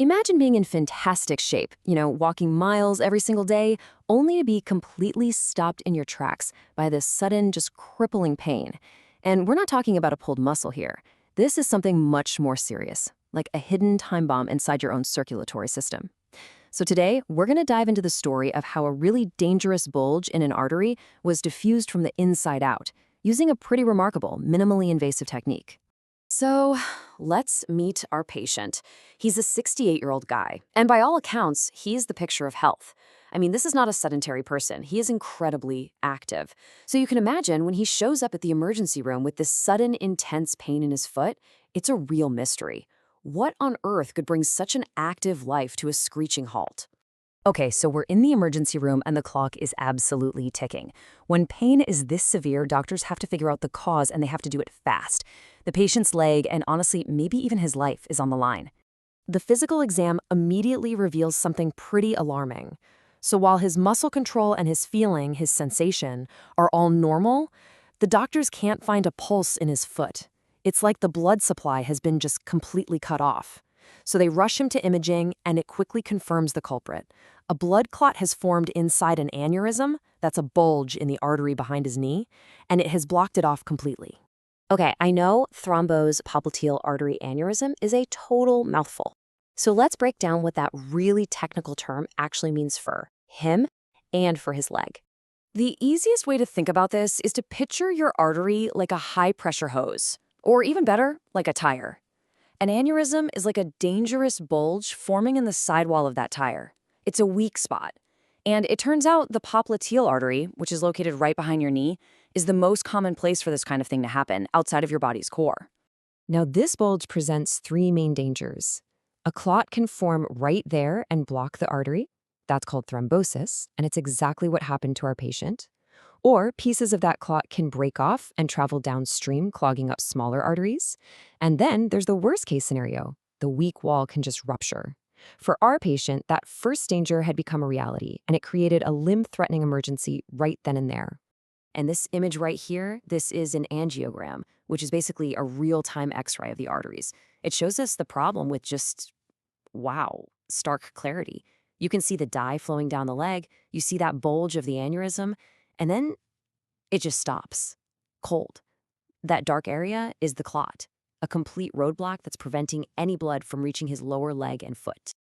Imagine being in fantastic shape, walking miles every single day, only to be completely stopped in your tracks by this sudden, just crippling pain. And we're not talking about a pulled muscle here. This is something much more serious, like a hidden time bomb inside your own circulatory system. So today, we're going to dive into the story of how a really dangerous bulge in an artery was diffused from the inside out, using a pretty remarkable, minimally invasive technique. So let's meet our patient. He's a 68-year-old guy, and by all accounts, he's the picture of health. I mean, this is not a sedentary person. He is incredibly active. So you can imagine when he shows up at the emergency room with this sudden, intense pain in his foot, it's a real mystery. What on earth could bring such an active life to a screeching halt? Okay, so we're in the emergency room and the clock is absolutely ticking. When pain is this severe, doctors have to figure out the cause and they have to do it fast. The patient's leg, and honestly, maybe even his life, is on the line. The physical exam immediately reveals something pretty alarming. So while his muscle control and his feeling, his sensation, are all normal, the doctors can't find a pulse in his foot. It's like the blood supply has been just completely cut off. So they rush him to imaging, and it quickly confirms the culprit. A blood clot has formed inside an aneurysm, that's a bulge in the artery behind his knee, and it has blocked it off completely. Okay, I know popliteal artery aneurysm is a total mouthful. So let's break down what that really technical term actually means for him and for his leg. The easiest way to think about this is to picture your artery like a high-pressure hose, or even better, like a tire. An aneurysm is like a dangerous bulge forming in the sidewall of that tire. It's a weak spot. And it turns out the popliteal artery, which is located right behind your knee, is the most common place for this kind of thing to happen outside of your body's core. Now, this bulge presents three main dangers. A clot can form right there and block the artery. That's called thrombosis, and it's exactly what happened to our patient. Or pieces of that clot can break off and travel downstream, clogging up smaller arteries. And then there's the worst-case scenario. The weak wall can just rupture. For our patient, that first danger had become a reality, and it created a limb-threatening emergency right then and there. And this image right here, this is an angiogram, which is basically a real-time X-ray of the arteries. It shows us the problem with just, wow, stark clarity. You can see the dye flowing down the leg, you see that bulge of the aneurysm, and then it just stops. Cold. That dark area is the clot, a complete roadblock that's preventing any blood from reaching his lower leg and foot.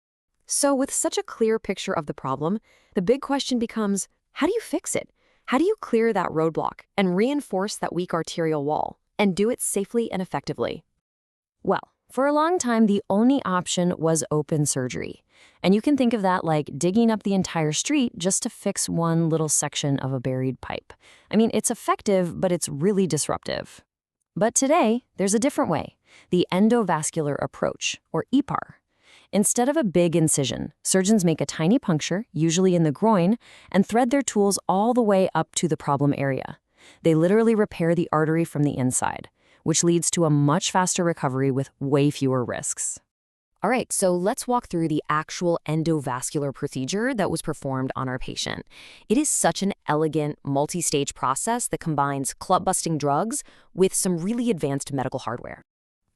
So with such a clear picture of the problem, the big question becomes, how do you fix it? How do you clear that roadblock and reinforce that weak arterial wall and do it safely and effectively? Well, for a long time, the only option was open surgery. And you can think of that like digging up the entire street just to fix one little section of a buried pipe. I mean, it's effective, but it's really disruptive. But today, there's a different way, the endovascular approach, or EPAR. Instead of a big incision, surgeons make a tiny puncture, usually in the groin, and thread their tools all the way up to the problem area. They literally repair the artery from the inside, which leads to a much faster recovery with way fewer risks. All right, so let's walk through the actual endovascular procedure that was performed on our patient. It is such an elegant, multi-stage process that combines clot-busting drugs with some really advanced medical hardware.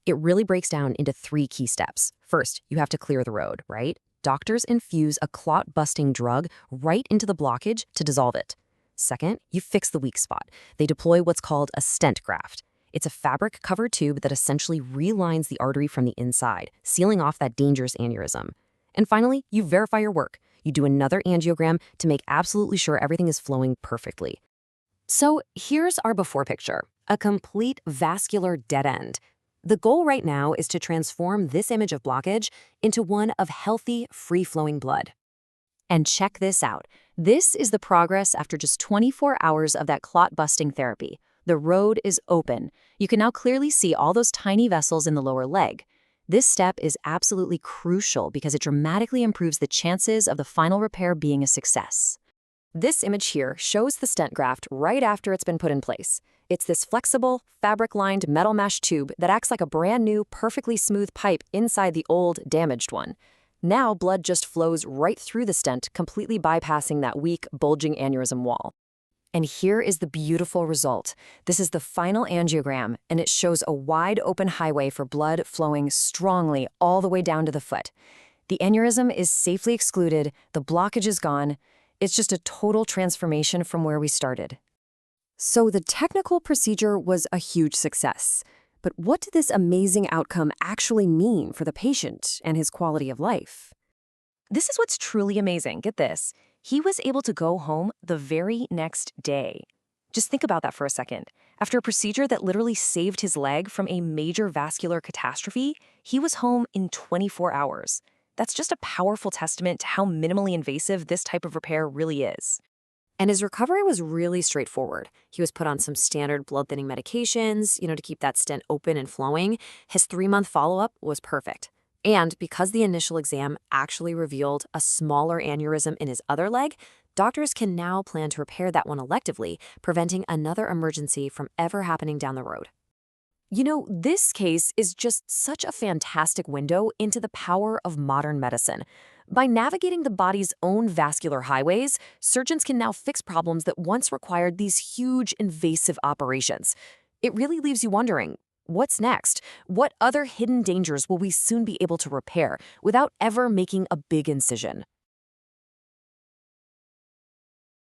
It really breaks down into three key steps. First, you have to clear the road, right? Doctors infuse a clot-busting drug right into the blockage to dissolve it. Second, you fix the weak spot. They deploy what's called a stent-graft. It's a fabric-covered tube that essentially relines the artery from the inside, sealing off that dangerous aneurysm. And finally, you verify your work. You do another angiogram to make absolutely sure everything is flowing perfectly. So here's our before picture, a complete vascular dead end. The goal right now is to transform this image of blockage into one of healthy, free-flowing blood. And check this out. This is the progress after just 24 hours of that clot-busting therapy. The road is open. You can now clearly see all those tiny vessels in the lower leg. This step is absolutely crucial because it dramatically improves the chances of the final repair being a success. This image here shows the stent graft right after it's been put in place. It's this flexible, fabric-lined metal mesh tube that acts like a brand new, perfectly smooth pipe inside the old, damaged one. Now blood just flows right through the stent, completely bypassing that weak, bulging aneurysm wall. And here is the beautiful result. This is the final angiogram, and it shows a wide open highway for blood flowing strongly all the way down to the foot. The aneurysm is safely excluded, the blockage is gone. It's just a total transformation from where we started. So the technical procedure was a huge success. But what did this amazing outcome actually mean for the patient and his quality of life? This is what's truly amazing. Get this. He was able to go home the very next day. Just think about that for a second. After a procedure that literally saved his leg from a major vascular catastrophe, he was home in 24 hours. That's just a powerful testament to how minimally invasive this type of repair really is. And his recovery was really straightforward. He was put on some standard blood-thinning medications, to keep that stent open and flowing. His 3-month follow-up was perfect. And because the initial exam actually revealed a smaller aneurysm in his other leg, doctors can now plan to repair that one electively, preventing another emergency from ever happening down the road. This case is just such a fantastic window into the power of modern medicine. By navigating the body's own vascular highways, surgeons can now fix problems that once required these huge invasive operations. It really leaves you wondering, what's next? What other hidden dangers will we soon be able to repair without ever making a big incision?